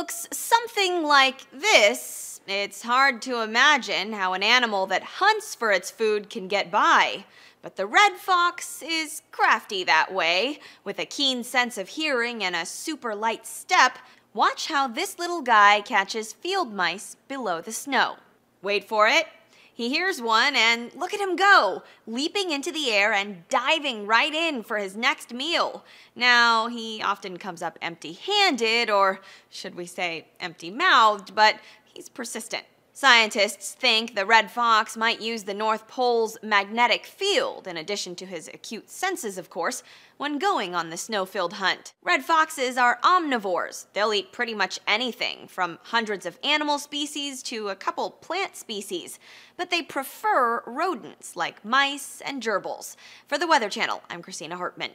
looks something like this, it's hard to imagine how an animal that hunts for its food can get by. But the red fox is crafty that way. With a keen sense of hearing and a super light step, watch how this little guy catches field mice below the snow. Wait for it. He hears one and look at him go, leaping into the air and diving right in for his next meal. Now, he often comes up empty-handed, or should we say empty-mouthed, but he's persistent. Scientists think the red fox might use the North Pole's magnetic field, in addition to his acute senses, of course, when going on the snow-filled hunt. Red foxes are omnivores. They'll eat pretty much anything, from hundreds of animal species to a couple plant species. But they prefer rodents like mice and gerbils. For the Weather Channel, I'm Christina Hartman.